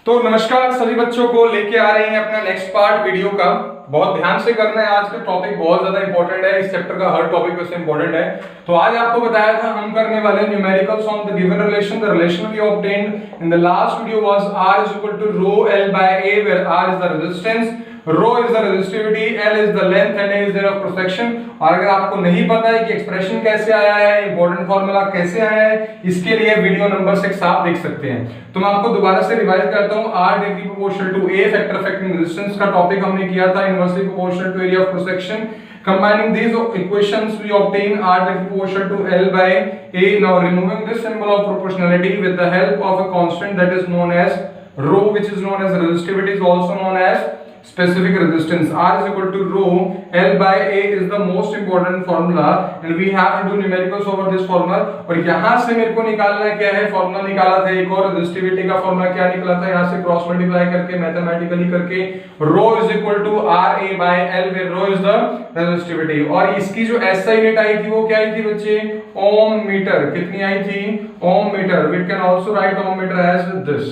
तो नमस्कार सभी बच्चों को, लेके आ रहे हैं अपना नेक्स्ट पार्ट वीडियो का। बहुत ध्यान से करना है, आज का टॉपिक बहुत ज्यादा इंपॉर्टेंट है। इस चैप्टर का हर टॉपिक वैसे इंपॉर्टेंट है। तो आज आपको बताया था हम करने वाले numericals on the given relation. The relation we obtained in the last video was r is equal to rho l by a, where r is the resistance, rho is the resistivity, l is the length and a is the area of cross section। और अगर आपको नहीं पता है कि expression कैसे आया है, इंपॉर्टेंट फार्मूला कैसे आया है, इसके लिए वीडियो नंबर 6 आप देख सकते हैं। तो मैं आपको दोबारा से रिवाइज करता हूं। r directly proportional to a factor affecting resistance का टॉपिक हमने किया था, inversely proportional to area of cross section. Combining these equations, we obtain r directly proportional to l by a. Now removing this symbol of proportionality with the help of a constant that is known as rho, which is known as resistivity, is also known as specific resistance. R is equal to rho l by a is the most important formula, and we have to do numericals over this formula। और यहाँ से मेरे को निकालना क्या है, formula निकाला था एक और रेजिस्टिविटी का फॉर्मूला क्या निकला था, यहाँ से क्रॉस मल्टीप्लाई करके मैथमेटिकली करके rho is equal to r a by l, where rho is the resistivity। और इसकी जो SI यूनिट आई थी वो क्या आई थी बच्चे, ओम मीटर। कितनी आई थी, ओम metre. We can also write ohm meter as this।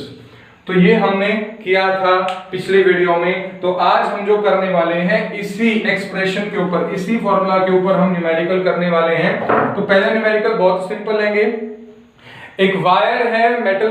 तो ये हमने किया था पिछले वीडियो में। तो आज हम जो करने वाले हैं इसी एक्सप्रेशन के ऊपर, इसी फॉर्मूला के ऊपर हम न्यूमेरिकल करने वाले हैं। तो पहला न्यूमेरिकल बहुत सिंपल लेंगे। एक वायर है मेटल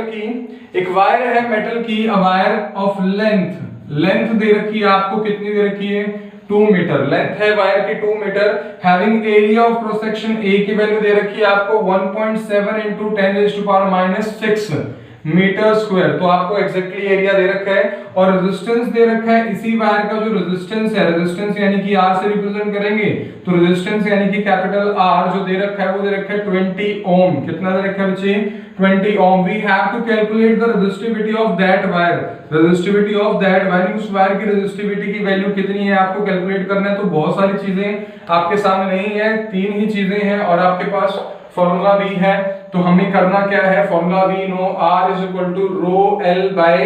की, अ वायर ऑफ लेंथ दे रखी है आपको। कितनी दे रखी है, 2 मीटर। लेंथ है वायर की 2 metre. Having area of cross section A की वैल्यू दे रखी है आपको 1.7 × 10⁻⁶ मीटर स्क्वायर। तो आपको एग्जैक्टली एरिया दे रखा है और रेजिस्टेंस दे रखा है। इसी वायर का जो रेजिस्टेंस है, रेजिस्टेंस यानी कि R से रिप्रेजेंट करेंगे तो रेजिस्टेंस यानी कि कैपिटल R जो दे रखा है वो दे रखा है 20 ओम। कितना दे रखा है बच्चे, 20 ohm. We have to calculate the resistivity of that wire. Resistivity of that wire, उस वायर की रेजिस्टिविटी की वैल्यू कितनी है आपको कैलकुलेट करना है। तो बहुत सारी चीजें आपके सामने नहीं है, 3 ही चीजें हैं और आपके पास फॉर्मूला भी है। तो हमें करना क्या है, formula we know r is equal to rho l by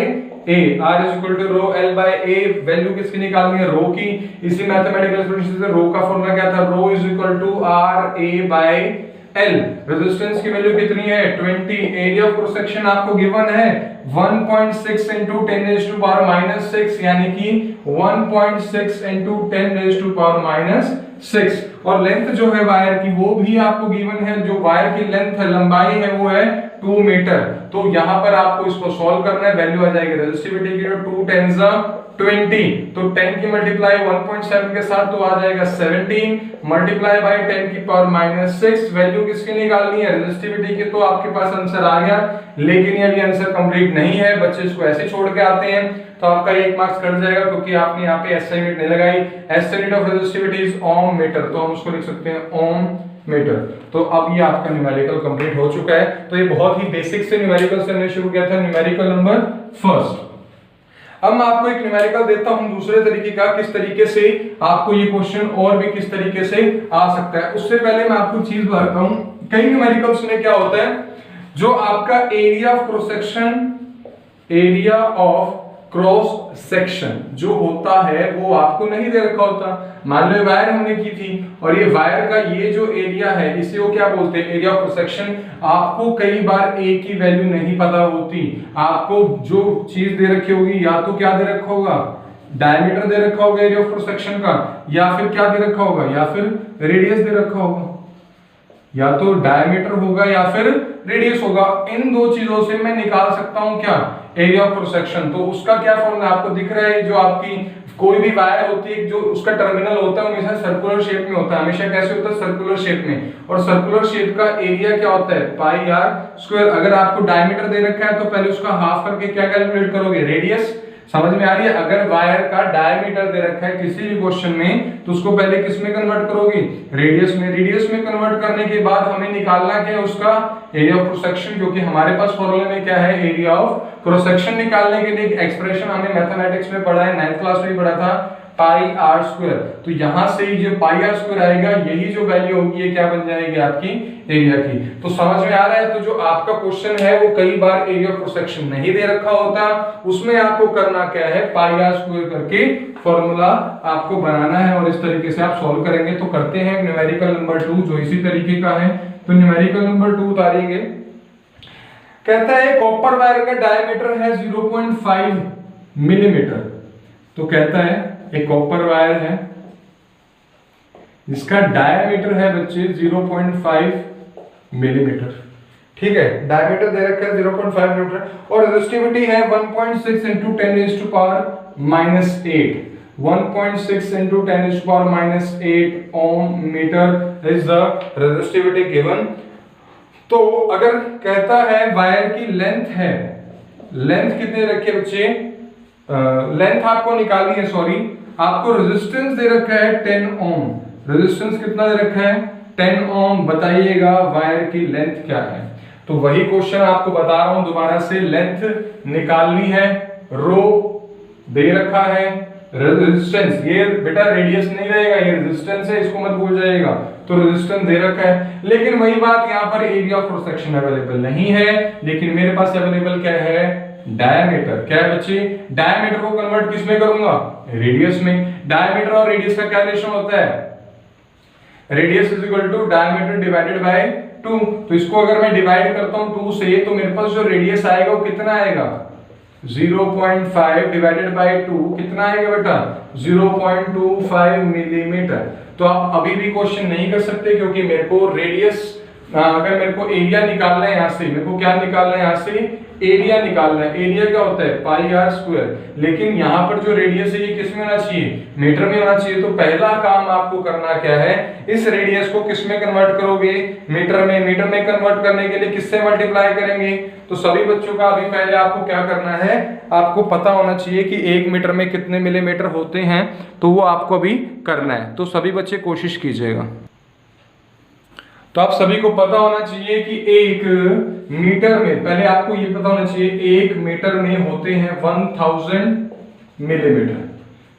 a। r is equal to rho l by a, value किसकी निकालनी है, रो की। इसी मैथमेटिकल एक्सप्रेशन से रो का फॉर्मूला क्या था, रो is equal to r a by l। Resistance की वैल्यू कितनी है, 20। एरिया ऑफ क्रॉस सेक्शन आपको गिवन है 1.6 × 10⁻⁶, यानी कि 1.6 × 10⁻⁶। और लेंथ जो है वायर की वो भी आपको गिवन है। जो वायर की लेंथ है, लंबाई है, वो है 2 मीटर। तो यहां पर आपको इसको सॉल्व करना है। वैल्यू आ जाएगी रेजिस्टिविटी की 2 × 10⁻20। तो 10 की मल्टीप्लाई 1.7 के साथ तो आ जाएगा 17 मल्टीप्लाई बाय 10⁻⁶। वैल्यू किसकी निकालनी है, रेजिस्टिविटी की। तो आपके पास आंसर आ गया, लेकिन ये अभी आंसर कंप्लीट नहीं है। बच्चे इसको ऐसे छोड़ के आते हैं तो आपका 1 मार्क्स कट जाएगा, क्योंकि आपने यहाँ पे SI यूनिट नहीं लगाई। SI unit of resistivity is ohm metre, तो हम उसको लिख सकते हैं ओम मीटर। तो अब ये आपका न्यूमेरिकल कंप्लीट हो चुका है। तो ये बहुत ही बेसिक से न्यूमेरिकल से हमने शुरू किया था, न्यूमेरिकल नंबर फर्स्ट। अब मैं आपको एक न्यूमेरिकल देता हूं दूसरे तरीके का, किस तरीके से आपको ये क्वेश्चन और भी किस तरीके से आ सकता है। उससे पहले मैं आपको चीज बताता हूं। कई न्यूमेरिकल्स में क्या होता है, जो आपका area of cross section, area of cross section जो होता है वो आपको नहीं दे रखा होता। मान लो वायर हमने की थी और ये वायर का ये जो एरिया है इसे वो क्या बोलते हैं, एरिया ऑफ क्रॉस सेक्शन। आपको कई बार ए की वैल्यू नहीं पता होती। आपको जो चीज दे रखी होगी, या तो क्या दे रखा होगा, डायमीटर दे रखा होगा एरिया ऑफ क्रॉस सेक्शन का, या फिर क्या दे रखा होगा, या फिर रेडियस दे रखा होगा। या तो डायमीटर होगा या फिर रेडियस होगा। इन दो चीजों से मैं निकाल सकता हूं क्या, एरिया ऑफ क्रॉस सेक्शन। तो उसका क्या फॉर्मूला आपको दिख रहा है, जो आपकी कोई भी वायर होती है, जो उसका टर्मिनल होता है हमेशा सर्कुलर शेप में होता है। हमेशा कैसे होता है, सर्कुलर शेप में। और सर्कुलर शेप का एरिया क्या होता है, पाई आर स्क्वायर। अगर आपको डायमीटर दे रखा है तो पहले उसका हाफ करके क्या कैलकुलेट करोगे, रेडियस। समझ में आ रही है। अगर वायर का डायमीटर दे रखा है किसी भी क्वेश्चन में तो उसको पहले किस में कन्वर्ट करोगे, रेडियस में। रेडियस में कन्वर्ट करने के बाद हमें निकालना क्या है, उसका एरिया ऑफ क्रॉस सेक्शन, क्योंकि हमारे पास फॉर्मूले में क्या है, एरिया ऑफ क्रॉस सेक्शन निकालने के लिए एक्सप्रेशन हमने मैथमेटिक्स में पढ़ा है, 9th क्लास में भी पढ़ा था, पाई आर स्क्वायर। तो यहां से जो पाई आर स्क्वायर आएगा, यही जो वैल्यू होगी ये क्या बन जाएगी आपकी एरिया की। तो समझ में आ रहा है। तो जो आपका क्वेश्चन है वो कई बार एरिया ऑफ क्रॉस सेक्शन नहीं दे रखा होता, उसमें आपको करना क्या है, पाई आर स्क्वायर करके फॉर्मूला आपको बनाना है और इस तरीके से आप सॉल्व करेंगे। तो करते हैं न्यूमेरिकल नंबर 2 जो इसी तरीके का है। तो न्यूमेरिकल नंबर 2 उतारेंगे। कहता है कॉपर वायर का डायमीटर है 0.5 मिलीमीटर। तो कहता है एक कॉपर वायर है जिसका डायमीटर है बच्चे 0.5 मिलीमीटर। ठीक है, डायमीटर दे रखा है 0.5 मिलीमीटर और रेजिस्टिविटी है 1.6 into 10 to power -8। 1.6 into 10 to power -8 ohm metre is the resistivity given. तो अगर कहता है वायर की लेंथ है, लेंथ कितने रखे बच्चे, लेंथ आपको निकालनी है, सॉरी आपको रेजिस्टेंस दे रखा है 10 ओम। रेजिस्टेंस कितना दे रखा है 10 ओम। बताइएगा वायर की लेंथ क्या है। तो वही क्वेश्चन आपको बता रहा हूं दोबारा से, लेंथ निकालनी है, रो दे रखा है, रेजिस्टेंस ये बेटा रेडियस नहीं रहेगा, ये रेजिस्टेंस है, इसको मत भूल जाइएगा। तो रेजिस्टेंस दे रखा है, लेकिन वही बात यहाँ पर area of cross section available नहीं है, लेकिन मेरे पास अवेलेबल क्या है, डायमीटर। क्या है बच्चे, डायमीटर को कन्वर्ट किस में करूंगा, रेडियस में। डायमीटर और रेडियस का क्या रिलेशन होता है, radius is equal to diameter divided by 2। तो इसको अगर मैं डिवाइड करता हूं 2 से, तो मेरे पास जो रेडियस आएगा वो कितना आएगा, 0.5 डिवाइडेड बाय 2 कितना आएगा बेटा, 0.25 मिलीमीटर। तो आप अभी भी क्वेश्चन नहीं कर सकते, क्योंकि मेरे को रेडियस, अगर मेरे को एरिया निकालना है यहाँ से, मेरे को क्या निकालना है यहाँ से, एरिया निकालना है। एरिया क्या होता है, पाई आर स्क्वायर। लेकिन यहाँ पर जो रेडियस है ये किस में होना चाहिए, मीटर में होना चाहिए। तो पहला काम आपको करना क्या है, इस रेडियस को किस में कन्वर्ट करोगे, मीटर में। मीटर में कन्वर्ट करने के लिए किससे मल्टीप्लाई करेंगे। तो सभी बच्चों का अभी पहले आपको क्या करना है, आपको पता होना चाहिए कि 1 मीटर में कितने मिलीमीटर होते हैं, तो वो आपको अभी करना है। तो सभी बच्चे कोशिश कीजिएगा। तो आप सभी को पता होना चाहिए कि 1 मीटर में, पहले आपको ये पता होना चाहिए 1 मीटर में होते हैं 1000 मिलीमीटर।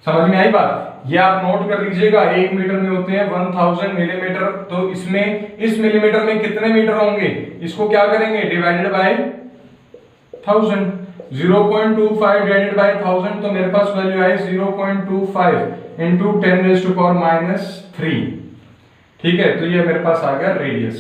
समझ में आई बात, ये आप नोट कर लीजिएगा, 1 मीटर में होते हैं 1000 मिलीमीटर। तो इसमें इस मिलीमीटर में कितने मीटर होंगे, इसको क्या करेंगे, डिवाइडेड बाय 1000। 0.25 डिवाइडेड बाय 1000, तो मेरे पास वैल्यू आई 0.25 into 10⁻³ ठीक है। तो ये मेरे पास आ गया रेडियस।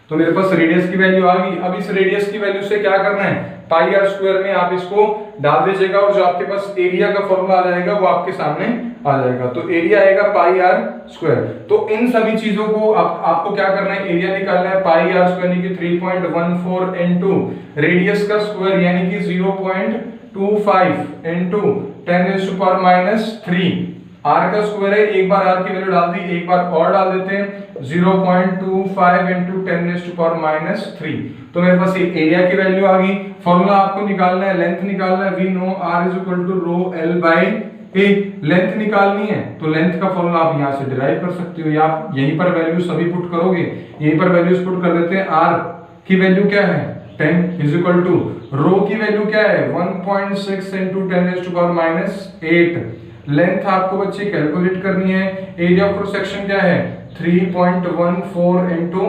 तो मेरे पास रेडियस की वैल्यू आ गई। अब इस रेडियस की वैल्यू से क्या करना है, पाई आर स्क्वायर में आप इसको डाल दीजिएगा और जो आपके पास एरिया का फॉर्मूला आ जाएगा वो आपके सामने आ जाएगा। तो एरिया आएगा पाई आर स्क्वायर। तो इन सभी चीजों को आपको क्या करना है, एरिया निकालना है। पाई आर स्क्वायर यानी कि 3.14 इनटू रेडियस का स्क्वायर यानी कि 0.25 इनटू 10⁻³ आर का स्क्वायर है। एक बार आर की वैल्यू डाल दी, एक बार और डाल देते हैं, 0.25 इनटू 10⁻³ तो मेरे पास एरिया की वैल्यू आ गई। फॉर्मूला आपको निकालना है, लेंथ निकालना है, we know R is equal to rho L by A. Length निकालनी है तो लेंथ का फॉर्मूला आप यहां से डिराइव कर सकते हो, या आप यहीं पर वैल्यू सभी पुट करोगे, यहीं पर वैल्यूज पुट कर देते हैं। आर की वैल्यू क्या है 10 इज इक्वल टू रो की वैल्यू क्या है 1.6 इनटू 10⁻⁸। लेंथ आपको बच्चे कैलकुलेट करनी है। एरिया ऑफ क्रॉस सेक्शन क्या है 3.14 इनटू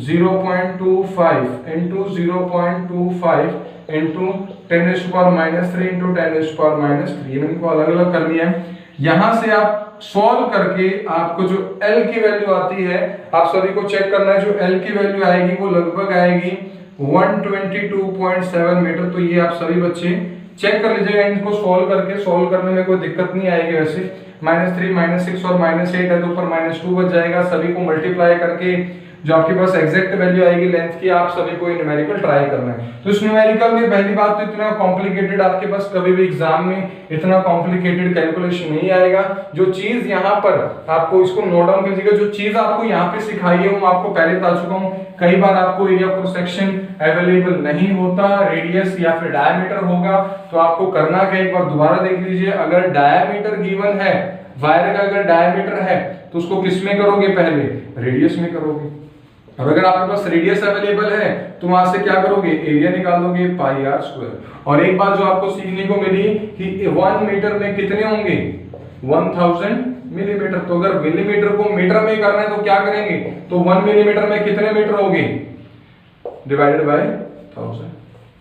0.25 इनटू 0.25 इनटू 10⁻³ इनटू 10⁻³ ये इनको अलग अलग कर लिया है। यहां से आप सॉल्व करके आपको जो L की वैल्यू आती है, आप सभी को चेक करना है, जो L की वैल्यू आएगी वो लगभग आएगी 122.7 मीटर। तो ये आप सभी बच्चे चेक कर लीजिएगा, इनको सॉल्व करके, सॉल्व करने में कोई दिक्कत नहीं आएगी। वैसे -3 -6 और -8 है तो ऊपर -2 बच जाएगा। सभी को मल्टीप्लाई करके जो आपके पास एग्जैक्ट वैल्यू आएगी लेंथ की, आप सभी को न्यूमेरिकल ट्राई करना है। तो इस न्यूमेरिकल में पहली बात तो इतना कॉम्प्लिकेटेड आपके पास कभी भी एग्जाम में इतना कॉम्प्लिकेटेड कैलकुलेशन नहीं आएगा। जो चीज यहाँ पर आपको इसको नोट डाउन कीजिएगा, जो चीज आपको यहाँ पे सिखाई है वो आपको पहले बता चुका हूँ। कई बार आपको एरिया क्रॉस सेक्शन अवेलेबल नहीं होता, रेडियस या फिर डायमीटर होगा, तो आपको करना क्या, एक बार दोबारा देख लीजिए। अगर डायमीटर गिवन है, वायर का अगर डायमीटर है तो उसको किस में करोगे, पहले रेडियस में करोगे। और अगर आपके पास रेडियस अवेलेबल है तो वहां से क्या करोगे, एरिया निकाल दोगे पाई आर स्क्वायर। और एक बात जो आपको सीखने को मिली कि 1 मीटर में कितने होंगे 1000 मिलीमीटर। तो अगर मिलीमीटर को मीटर में करना है तो क्या करेंगे, तो 1 मिलीमीटर में कितने मीटर होंगे, डिवाइडेड बाय 1000।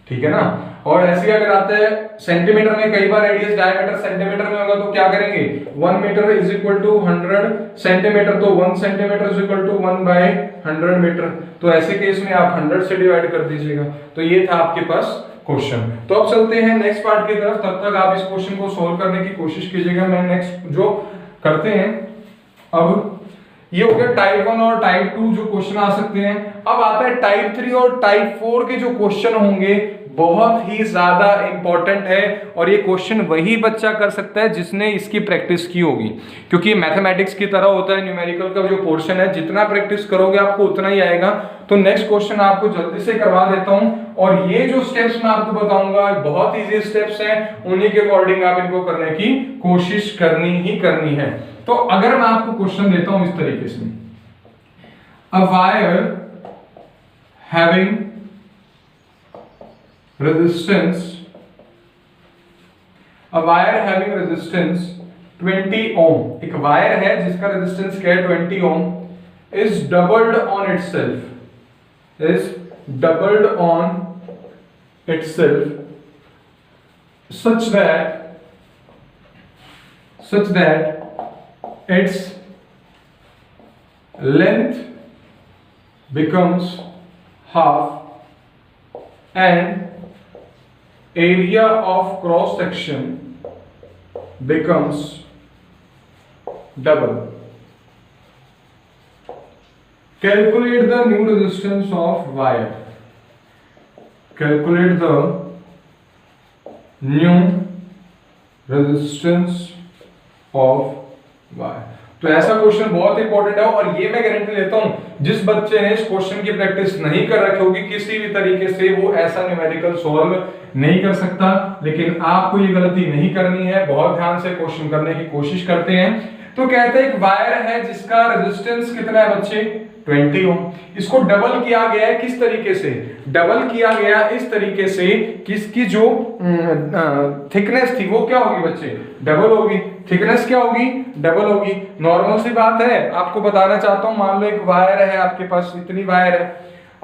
ठीक है ना। और ऐसे अगर आता है सेंटीमीटर में, कई बार रेडियस डायमीटर सेंटीमीटर में होगा तो क्या करेंगे, 1 metre is equal to 100 centimetre, तो 1 centimetre is equal to 1/100 metre. तो ऐसे केस में आप 100 से डिवाइड कर दीजिएगा। तो ये था आपके पास क्वेश्चन। तो अब चलते हैं नेक्स्ट पार्ट की तरफ, तब तक आप इस क्वेश्चन को सोल्व करने की कोशिश कीजिएगा। मैं नेक्स्ट जो करते हैं, अब ये हो गया टाइप 1 और टाइप 2 जो क्वेश्चन आ सकते हैं। अब आता है टाइप 3 और टाइप 4 के जो क्वेश्चन होंगे, बहुत ही ज्यादा इंपॉर्टेंट है और ये क्वेश्चन वही बच्चा कर सकता है जिसने इसकी प्रैक्टिस की होगी, क्योंकि मैथमेटिक्स की तरह होता है न्यूमेरिकल का जो पोर्शन है, जितना प्रैक्टिस करोगे आपको उतना ही आएगा। तो नेक्स्ट क्वेश्चन आपको जल्दी से करवा देता हूं, और ये जो स्टेप्स मैं आपको बताऊंगा बहुत इजी स्टेप्स हैं, उन्हीं के अकॉर्डिंग आप इनको करने की कोशिश करनी ही करनी है। तो अगर मैं आपको क्वेश्चन देता हूं इस तरीके से, a wire having resistance, a wire having resistance 20 ohm, एक वायर है जिसका रेजिस्टेंस क्या है 20 ohm, is doubled on itself such that its length becomes half and area of cross section becomes double. Calculate the new resistance of wire. Calculate the new resistance of wire. तो ऐसा question बहुत important है, और ये मैं guarantee देता हूं जिस बच्चे ने इस क्वेश्चन की प्रैक्टिस नहीं कर रखी होगी, किसी भी तरीके से वो ऐसा न्यूमेरिकल सॉल्व नहीं कर सकता। लेकिन आपको ये गलती नहीं करनी है, बहुत ध्यान से क्वेश्चन करने की कोशिश करते हैं। तो कहते हैं एक वायर है जिसका रेजिस्टेंस कितना है बच्चे 20 ओम, इसको डबल किया गया है। किस तरीके से डबल किया गया, इस तरीके से किसकी जो थिकनेस थी वो क्या होगी बच्चे, डबल होगी। थिकनेस क्या होगी, डबल होगी। नॉर्मल सी बात है, आपको बताना चाहता हूं, मान लो एक वायर है आपके पास, इतनी वायर है,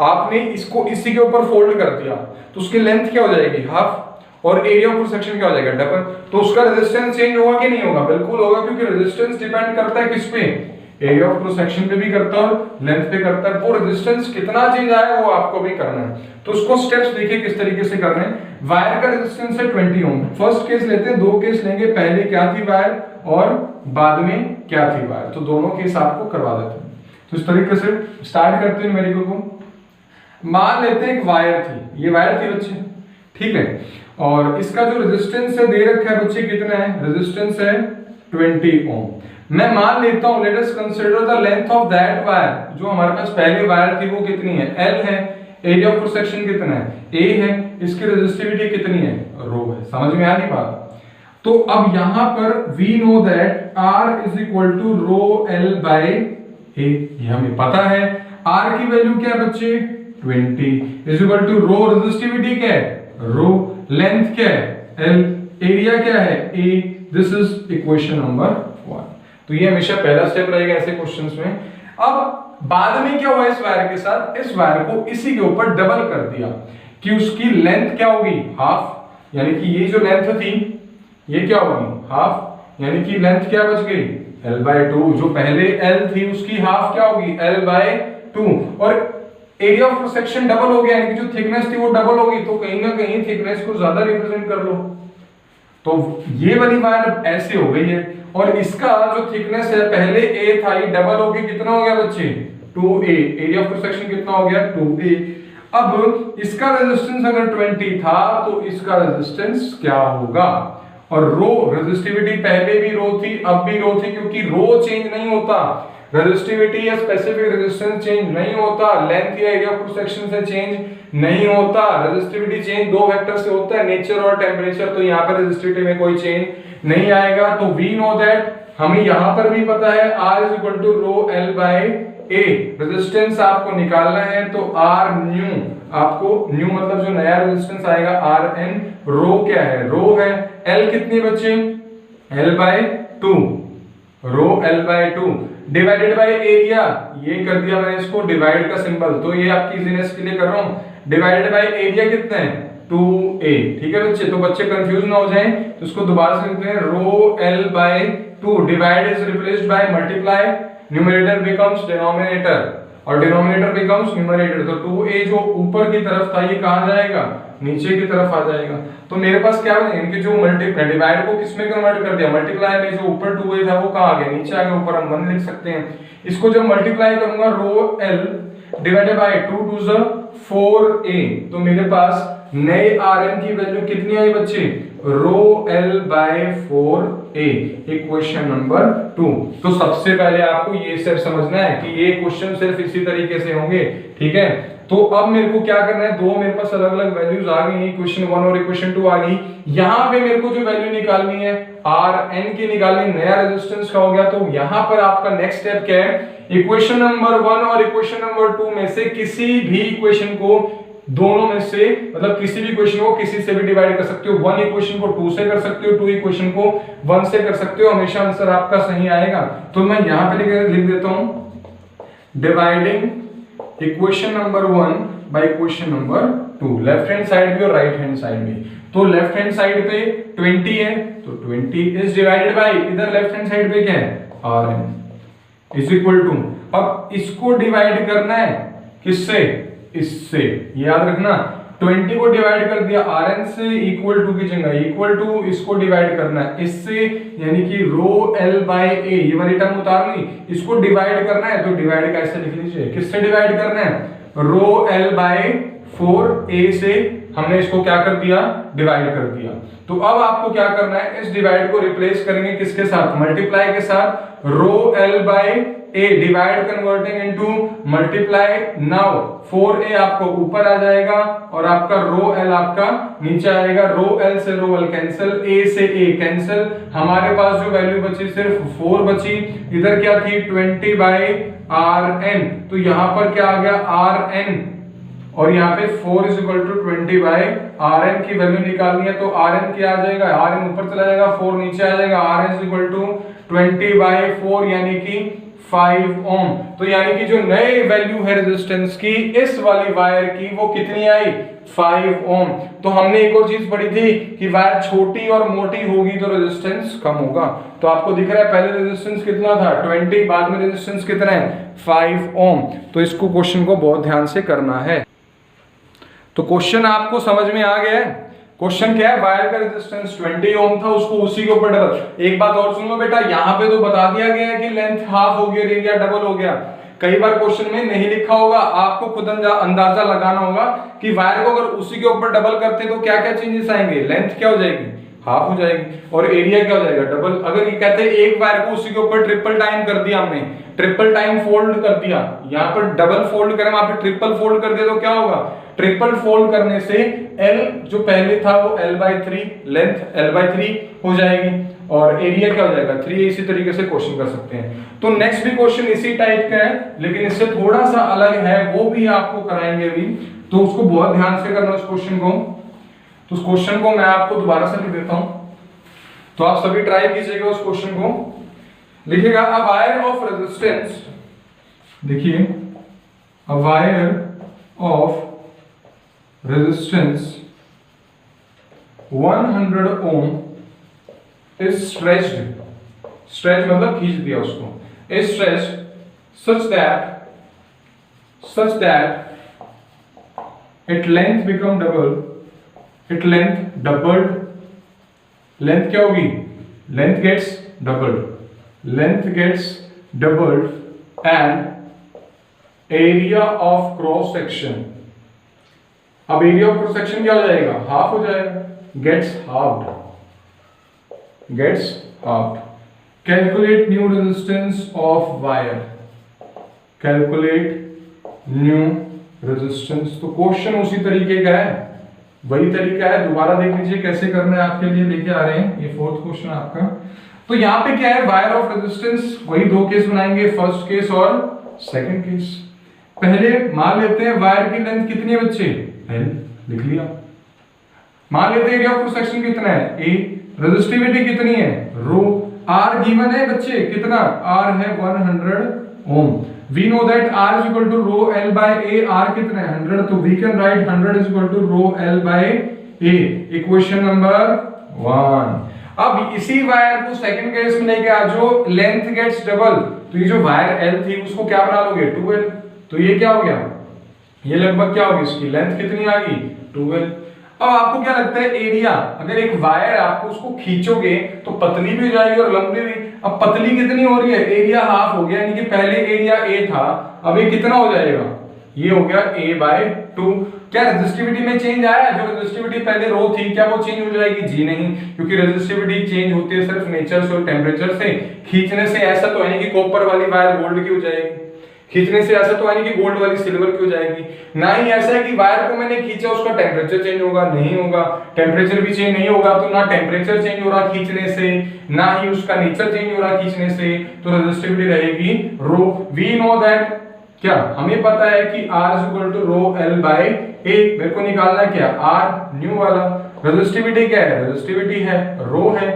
आपने इसको इसी के ऊपर फोल्ड कर दिया, तो उसकी लेंथ क्या हो जाएगी हाफ, और एरिया ऑफ क्रॉस सेक्शन क्या हो जाएगा डबल। तो उसका रेजिस्टेंस चेंज होगा कि नहीं होगा, बिल्कुल होगा, क्योंकि रेजिस्टेंस डिपेंड करता है किस पे, एरिया ऑफ क्रॉस सेक्शन पे भी करता है और लेंथ पे करता है। वो रेजिस्टेंस कितना चेंज आएगा वो आपको भी करना है। तो उसको स्टेप्स देखिए किस तरीके से करना है। वायर का रेजिस्टेंस है 20 ओम। फर्स्ट केस लेते हैं, दो केस लेंगे, पहले क्या थी वायर और बाद में क्या थी वायर, तो दोनों केस आपको करवा देते हैं। तो इस तरीके से स्टार्ट करते हैं न्यूमेरिकल को। मान लेते हैं एक वायर थी, ये वायर थी बच्चे, ठीक है, और इसका जो रेजिस्टेंस है दे रखा है बच्चे, कितना है, रेजिस्टेंस है 20 ओम। मैं मान लेता हूं, let us consider the length of that wire, जो हमारे पास पहले वायर थी वो कितनी है, L है, एरिया ऑफ क्रॉस सेक्शन कितना है, A है, इसकी रेजिस्टिविटी कितनी है, रो है। समझ में आ रही बात। तो अब यहां पर we know that R is equal to rho L by A, ये हमें पता है। R की वैल्यू क्या है बच्चे 20 is equal to rho, resistivity क्या है रो, लेंथ क्या है L, एरिया क्या है A। This is equation number 1। तो ये हमेशा पहला स्टेप रहेगा ऐसे क्वेश्चंस में। अब बाद में क्या हुआ इस वायर के साथ, इस वायर को इसी के ऊपर डबल कर दिया कि उसकी लेंथ क्या होगी हाफ, यानी कि ये जो लेंथ थी ये क्या होगी हाफ, यानी कि लेंथ क्या बच गई L/2, जो पहले L थी उसकी हाफ क्या होगी L/2, और area of cross section double हो गया, यानी कि जो थिकनेस थी वो डबल होगी, तो कहीं ना कहीं थिकनेस को ज्यादा रिप्रेजेंट कर लो। तो ये वाली वायर ऐसे हो गई है, और इसका जो थिकनेस है पहले A था, ये डबल हो गया, कितना हो गया बच्चे 2A, area of cross section कितना हो गया 2A। अब इसका रेजिस्टेंस अगर 20 था तो इसका रेजिस्टेंस क्या होगा, और रो रेजिस्टिविटी पहले भी रो थी अब भी रो थी, क्योंकि रो चेंज नहीं होता, रेजिस्टिविटी या स्पेसिफिक रेजिस्टेंस चेंज नहीं होता, लेंथ या एरिया ऑफ क्रॉस सेक्शन से चेंज नहीं होता। रेजिस्टिविटी चेंज दो फैक्टर से होता है, नेचर और टेम्परेचर, तो यहाँ पर रेजिस्टिविटी में कोई चेंज नहीं आएगा। तो वी नो दैट, हमें यहाँ पर भी पता है R is equal to rho L/A। Resistance आपको निकालना है तो R न्यू, आपको न्यू मतलब जो नया रेजिस्टेंस आएगा RN, रो क्या है रो है, L कितनी बच्चे L/2, row L/2 divided by area, ये कर दिया मैंने इसको डिवाइड का सिंबल, तो ये आपकी इजीनेस के लिए कर रहा हूं, डिवाइडेड बाय एरिया कितना है 2a। ठीक है बच्चे, तो बच्चे कंफ्यूज ना हो जाएं, तो इसको दोबारा से लिखते हैं रो l by 2, divide is replaced by multiply, numerator becomes denominator और डिनोमिनेटर बिकम्स न्यूमरेटर। तो 2a जो ऊपर की तरफ था ये कहां जाएगा, नीचे की तरफ आ जाएगा। तो मेरे पास क्या बनेगा, इनके जो मल्टीप्लाई डिवाइड को किस में कन्वर्ट कर दिया, मल्टीप्लाई में, जो ऊपर 2a था वो कहां आ गया, नीचे आ गया, ऊपर हम 1 लिख सकते हैं। इसको जब मल्टीप्लाई करूंगा रो l डिवाइडेड बाय 2 2 ज़ 4a, तो मेरे पास नए rn की वैल्यू कितनी आई बच्चे, रो l by 4a, equation number 2। तो सबसे पहले आपको ये सिर्फ समझना है कि ये क्वेश्चन सिर्फ इसी तरीके से होंगे। ठीक है, तो अब मेरे को क्या करना है, दो मेरे पास अलग अलग वैल्यूज आ गई, इक्वेशन 1 और इक्वेशन 2 आ गई। यहाँ पे मेरे को जो वैल्यू निकालनी है Rn की निकालनी, नया रेजिस्टेंस का हो गया। तो यहाँ पर आपका नेक्स्ट स्टेप क्या है, इक्वेशन नंबर 1 और इक्वेशन नंबर 2 में से किसी भी इक्वेशन को, दोनों में से मतलब किसी भी इक्वेशन को किसी से भी डिवाइड कर सकते हो। 1 इक्वेशन को 2 से कर सकते हो, 2 इक्वेशन को 1 से कर सकते हो, हमेशा आंसर आपका सही आएगा। तो मैं यहाँ पे लिख देता हूं dividing equation number 1 by equation number 2, left hand side भी और राइट हैंड साइड भी। तो लेफ्ट हैंड साइड पे 20 है, तो 20 इज डिवाइडेड बाय, इधर लेफ्ट हैंड साइड पे क्या है, Rn इज इक्वल टू, अब इसको डिवाइड करना है किससे, इससे, याद रखना 20 को डिवाइड कर दिया Rn से, इक्वल टू की जगह इक्वल टू इसको डिवाइड करना है इससे, यानी कि रो l by a, ये वाली टर्म उतार ली, इसको डिवाइड करना है। तो डिवाइड कैसे लिख लीजिए, किससे डिवाइड करना है, रो l by 4a से हमने इसको क्या कर दिया, डिवाइड कर दिया। तो अब आपको क्या करना है, इस डिवाइड को रिप्लेस करेंगे किसके साथ, मल्टीप्लाई के साथ, रो l by a divide converting into multiply. Now 4a आपको ऊपर आ जाएगा और आपका रो l आपका नीचे आएगा। रो l से रो l कैंसिल, a से a कैंसिल, हमारे पास जो वैल्यू बची सिर्फ 4 बची। इधर क्या थी, 20 बाई Rn, तो यहां पर क्या आ गया Rn, और यहाँ पे 4 is equal to 20 by Rn की वैल्यू निकालनी है। तो Rn क्या आ जाएगा, Rn ऊपर चला जाएगा, 4 नीचे आ जाएगा, Rn is equal to 20 by 4 यानी कि 5 ओम। तो यानी कि जो नई वैल्यू है रेजिस्टेंस की इस वाली वायर की, वो कितनी आई, 5 ओम। तो हमने एक और चीज पढ़ी थी कि वायर छोटी और मोटी होगी तो रेजिस्टेंस कम होगा। तो आपको दिख रहा है पहले रेजिस्टेंस कितना था 20, बाद में रेजिस्टेंस कितना है 5 ओम। तो इसको क्वेश्चन को बहुत ध्यान से करना है। तो क्वेश्चन आपको समझ में आ गया है। क्वेश्चन क्या है, वायर का रेजिस्टेंस 20 ओम था, उसको उसी के ऊपर डबल। एक बात और सुन लो बेटा, यहाँ पे तो बता दिया गया है कि लेंथ हाफ हो गया, एरिया डबल हो गया। कई बार क्वेश्चन में नहीं लिखा होगा, आपको खुद अंदाजा लगाना होगा कि वायर को अगर उसी के ऊपर डबल करते तो क्या क्या चेंजेस आएंगे, लेंथ क्या हो जाएगी, हाफ हो जाएगी, और एरिया क्या हो जाएगा, डबल। अगर ये कहते हैं एक वायर को उसी के ऊपर ट्रिपल टाइम कर दिया हमने, ट्रिपल टाइम फोल्ड कर दिया, यहाँ पर डबल फोल्ड करें, वहां पे ट्रिपल फोल्ड कर दिया, तो क्या होगा, ट्रिपल फोल्ड करने से L जो पहले था वो L by 3, length L by 3 हो जाएगी, और एरिया क्या हो जाएगा 3। इसी तरीके से क्वेश्चन कर सकते हैं। तो नेक्स्ट भी क्वेश्चन इसी टाइप का है, लेकिन इससे थोड़ा सा अलग है, वो भी आपको कराएंगे अभी, तो उसको बहुत ध्यान से करना उस क्वेश्चन को। तो उस क्वेश्चन को मैं आपको दोबारा से लिख देता हूं, तो आप सभी ट्राई कीजिएगा उस क्वेश्चन को। लिखिएगा अ वायर ऑफ रेजिस्टेंस, देखिए a wire of resistance 100 ohm is stretched, stretch मतलब खींच दिया उसको, is stretched such that its length become double, its length doubled, length क्या होगी, length gets doubled, length gets doubled and area of cross section, अब area of cross section क्या हो जाएगा, हाफ हो जाएगा, gets halved, gets halved. Calculate new resistance of wire, calculate new resistance. तो question उसी तरीके का है, वही तरीका है, दोबारा देख लीजिए कैसे करना है, आपके लिए लेके आ रहे हैं ये 4th क्वेश्चन आपका। तो यहाँ पे क्या है, वायर ऑफ रेजिस्टेंस, वही 2 केस बनाएंगे, फर्स्ट केस और सेकंड केस। पहले मान लेते हैं वायर की लेंथ कितनी है बच्चे, L लिख लिया। मान लेते हैं एरिया ऑफ क्रॉस सेक्शन कितना है A, रेजिस्टिविटी कितनी है रो, R गिवन है बच्चे कितना, R है 100 ohm. We know that R is equal to rho L by A, R कितना है 100, तो we can write 100 is equal to rho L by A, equation number 1। अब इसी वायर को सेकंड केस में लेके आ, जो लेंथ गेट्स डबल, तो ये जो वायर एल थी उसको क्या बना लोगे 2l, तो ये क्या हो गया, ये लगभग क्या होगी, इसकी लेंथ कितनी आ गई 2l। अब आपको क्या लगता है एरिया, अगर एक वायर आपको उसको खींचोगे तो पतली भी हो जाएगी और लंबी भी। अब पतली कितनी हो रही है, एरिया हाफ हो गया, यानी कि पहले एरिया a था, अब ये कितना हो जाएगा, ये हो गया a/2। क्या रेजिस्टिविटी में चेंज आया, जो रेजिस्टिविटी पहले रो थी क्या वो चेंज हो जाएगी, जी नहीं, क्योंकि रेजिस्टिविटी चेंज होती है सिर्फ नेचर से और टेम्परेचर से। खींचने से ऐसा तो है नहीं कि कॉपर वाली वायर गोल्ड की हो जाएगी, खींचने से ऐसा तो है नहीं कि गोल्ड वाली सिल्वर की हो जाएगी, ना ही ऐसा है कि वायर को मैंने खींचा उसका टेम्परेचर चेंज होगा, नहीं होगा, टेम्परेचर भी चेंज नहीं होगा, तो ना टेम्परेचर चेंज हो रहा खींचने से, ना ही उसका नेचर चेंज हो रहा खींचने से, तो रेजिस्टिविटी रहेगी रो। वी नो दैट, क्या हमें पता है कि R = ρl/a, मेरे को निकालना है क्या, R न्यू वाला। रेजिस्टिविटी क्या है, रेजिस्टिविटी है रो है,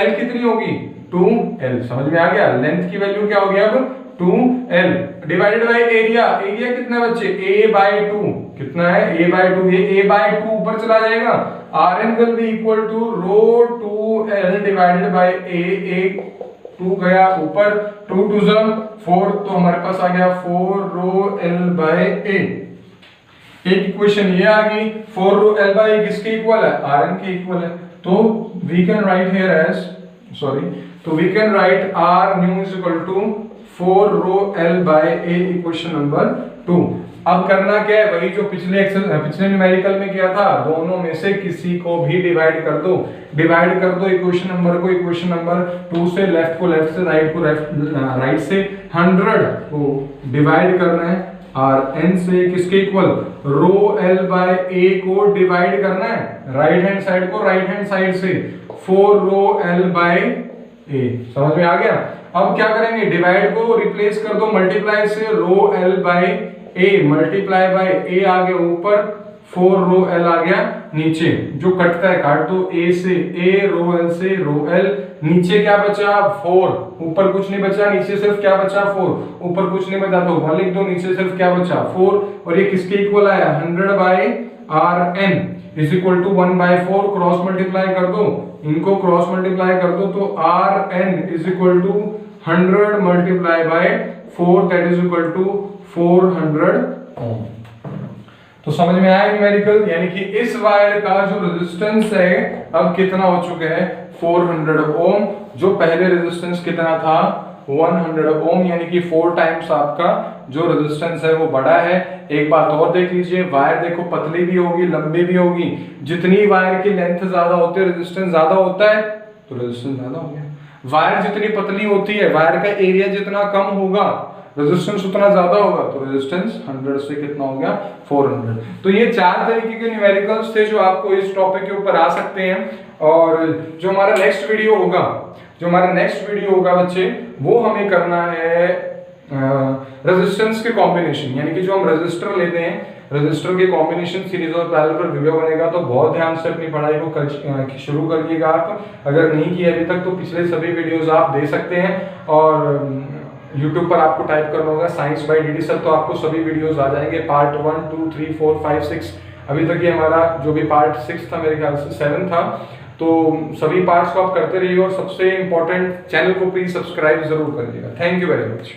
L कितनी होगी 2l, समझ में आ गया। लेंथ की वैल्यू क्या होगी अब 2l divided by area, area कितना बच्चे a/2, कितना है a/2, ये a/2 ऊपर चला जाएगा, Rn will be equal to ρ2l divided by a 2 गया ऊपर, 2 2 4, तो हमारे पास आ गया 4ρl/a। एक इक्वेशन ये आ गई, 4ρl/a किसके इक्वल है, Rn के इक्वल है, तो we can write here as, तो we can write R new is equal to 4ρl/a, equation number 2। अब करना क्या है, वही जो पिछले न्यूमेरिकल में किया था, दोनों में से किसी को भी डिवाइड कर दो, इक्वेशन नंबर को इक्वेशन नंबर 2 से, लेफ्ट को लेफ्ट से, राइट को राइट से, 100 को डिवाइड करना है Rn से, किसके इक्वल, ρl/a को डिवाइड करना है राइट हैंड साइड को राइट हैंड साइड से, 4ρl/a, समझ में आ गया। अब क्या करेंगे, डिवाइड को रिप्लेस कर दो मल्टीप्लाई से, ρl/a मल्टीप्लाई बाय a आ गया ऊपर, 4ρl आ गया नीचे, जो कटता है काट दो, a से a, ρl से ρl, नीचे क्या बचा 4, ऊपर कुछ नहीं बचा, नीचे सिर्फ क्या बचा 4, ऊपर कुछ नहीं बचा तो 1 लिख दो, नीचे सिर्फ क्या बचा 4, और ये किसके इक्वल आया 100/Rn is equal to 1/4, cross multiply कर दो, इनको क्रॉस मल्टीप्लाई कर दो, तो Rn is equal to 100 multiply by 4, that is equal to 400 ohm. तो समझ में आया न्यूमेरिकल, यानी कि इस वायर का जो रेजिस्टेंस है अब कितना हो चुका है 400 ओम, जो पहले रेजिस्टेंस कितना था 100 ओम, यानी कि 4 टाइम्स आपका जो रेजिस्टेंस है वो बड़ा है। एक बात और देख लीजिए, वायर देखो पतली भी होगी लंबी भी होगी, जितनी वायर की लेंथ ज्यादा होती है रेजिस्टेंस ज्यादा होता है, तो रेजिस्टेंस ज्यादा हो गया। वायर जितनी पतली होती है, वायर का एरिया जितना कम होगा, रेजिस्टेंस उतना ज्यादा होगा, तो रेजिस्टेंस 100 से कितना हो गया 400। तो ये 4 तरीके के न्यूमेरिकल्स थे जो आपको इस टॉपिक के ऊपर आ सकते हैं। और जो हमारा नेक्स्ट वीडियो होगा बच्चे, वो हमें करना है रेजिस्टेंस के कॉम्बिनेशन, यानी कि जो हम रेजिस्टर लेते हैं, रेजिस्टर के कॉम्बिनेशन सीरीज और पैरेलल पर वीडियो बनेगा, तो बहुत ध्यान से अपनी पढ़ाई को शुरू करिएगा आप। अगर नहीं किया अभी तक तो पिछले सभी वीडियोस आप दे सकते हैं, और YouTube पर आपको टाइप करना होगा साइंस बाय डीडी सर, तो आपको सभी वीडियोस आ जाएंगे, पार्ट 1 2 3 4 5 6। अभी तक ये हमारा जो भी पार्ट 6 था, मेरे ख्याल से 7 था, तो सभी पार्ट्स को आप करते रहिए, और सबसे इंपॉर्टेंट चैनल को प्लीज सब्सक्राइब जरूर करिएगा। Thank you very much.